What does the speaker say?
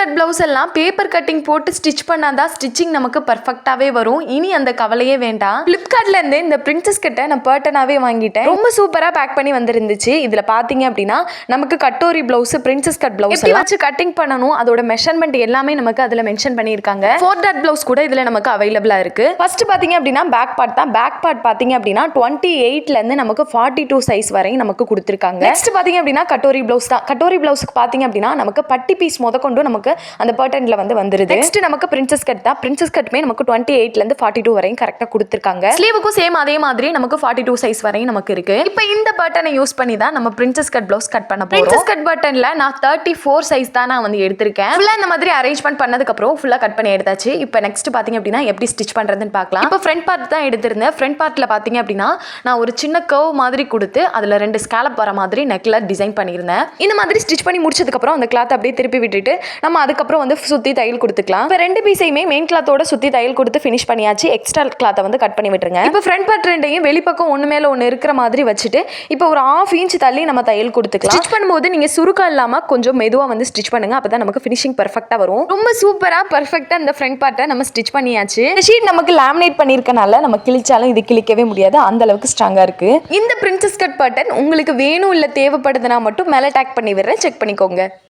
Cut blouse எல்லாம் paper cutting போட்டு stitch பண்ணாதான் ஸ்டிச்சிங் நமக்கு பர்ஃபெக்டாவே வரும். இனி அந்த கவலையே வேண்டாம். பிளிப்கார்ட்ல இருந்து இந்த பிரின்சஸ் கட்டை நான் பேட்டர்னாவே வாங்கிட்டேன். ரொம்ப சூப்பரா பேக் பண்ணி வந்துருந்துச்சு. இதுல பாத்தீங்க அப்படின்னா நமக்கு katori blouse, princess cut blouse வச்சு கட்டிங் பண்ணணும், அதோட மெஷர்மெண்ட் எல்லாமே நமக்கு அதுல மென்ஷன் பண்ணிருக்காங்க. 4 டாட் பிளவுஸ் கூட இதுல நமக்கு அவைலபிளா இருக்கு. ஃபர்ஸ்ட் பாத்தீங்க அப்படின்னா பேக் பார்ட் தான். பேக் பார்ட் பாத்தீங்க அப்படின்னா 28ல இருந்து நமக்கு 42 சைஸ் வரை நமக்கு கொடுத்திருக்காங்க. நெக்ஸ்ட் பாத்தீங்க அப்படின்னா கட்டோரி பிளவுஸ் தான். கட்டோரி பிளவுஸ்க்கு பாத்தீங்க அப்படின்னா நமக்கு பட்டி பீஸ் முதற்கொண்டு நமக்கு அந்த பேட்டர்ன்ல வந்துருது. நெக்ஸ்ட் நமக்கு பிரின்சஸ் கட் தான். பிரின்சஸ் கட்டுமே நமக்கு 28ல இருந்து 42 வரையும் கரெக்டா கொடுத்திருக்காங்க. ஸ்லீவுக்கும் சேம் அதே மாதிரி நமக்கு 42 சைஸ் வரையும் நமக்கு இருக்கு. இப்போ இந்த பேட்டர்னை யூஸ் பண்ணி தான் நம்ம பிரின்சஸ் கட் பிளவுஸ் கட் பண்ண போறோம். பிரின்சஸ் கட் பேட்டர்ன்ல நான் 34 சைஸ் தான் நான் வந்து எடுத்திருக்கேன். ஃபுல்லா இந்த மாதிரி அரேஞ்ச்மென்ட் பண்ணதுக்கு அப்புறம் ஃபுல்லா கட் பண்ணி எடுத்தாச்சு. இப்போ நெக்ஸ்ட் பாத்தீங்க அப்படின்னா எப்படி ஸ்டிச் பண்றதுன்னு பார்க்கலாம். இப்போ ஃப்ரண்ட் பார்ட் தான் எடுத்திருந்தேன். ஃப்ரண்ட் பார்ட்ல பாத்தீங்க அப்படின்னா நான் ஒரு சின்ன கர்வ் மாதிரி கொடுத்து அதுல 2 ஸ்காலப் வர மாதிரி நெக்ல டிசைன் பண்ணியிருந்தேன். இந்த மாதிரி ஸ்டிச் பண்ணி முடிச்சதுக்கு அப்புறம் அந்த கிளாத் அப்படியே திருப்பி விட்டுட்டு நம்ம அதுக்கப்புறம் வந்து சுத்தி தையல் கொடுத்துக்கலாம். இப்போ 2 பீஸையுமே மெயின் கிளாத்தோட சுத்தி தையல் கொடுத்து ஃபினிஷ் பண்ணியாச்சு. எக்ஸ்ட்ரா கிளாத்தை வந்து கட் பண்ணி விட்டுருங்க. இப்போ ஃப்ரண்ட் பார்ட் ரெண்டையும் வெளிப்பக்கம் ஒன்று மேல ஒன்று இருக்கிற மாதிரி வச்சுட்டு இப்போ ஒரு 1/2 இன்ச் தள்ளி நம்ம தையல் கொடுத்துக்கலாம். ஸ்டிச் பண்ணும்போது நீங்க சுருக்கம் இல்லாம கொஞ்சம் மெதுவா வந்து ஸ்டிச் பண்ணுங்க. அப்பதான் நமக்கு ஃபினிஷிங் பர்ஃபெக்ட்டா வரும். ரொம்ப சூப்பரா பர்ஃபெக்ட்டா இந்த ஃப்ரண்ட் பார்ட்டை நம்ம ஸ்டிச் பண்ணியாச்சு. இந்த ஷீட் நமக்கு லேமினேட் பண்ணிருக்கனால நம்ம கிழிச்சாலும் இது கிழிக்கவே முடியாது, அந்த அளவுக்கு ஸ்ட்ராங்கா இருக்கு. இந்த பிரின்சஸ் கட் பேட்டர்ன் உங்களுக்கு வேணும் இல்ல தேவைப்படுதுன்னா மட்டும் மேல டேக் பண்ணி விடுறேன், செக் பண்ணிக்கோங்க.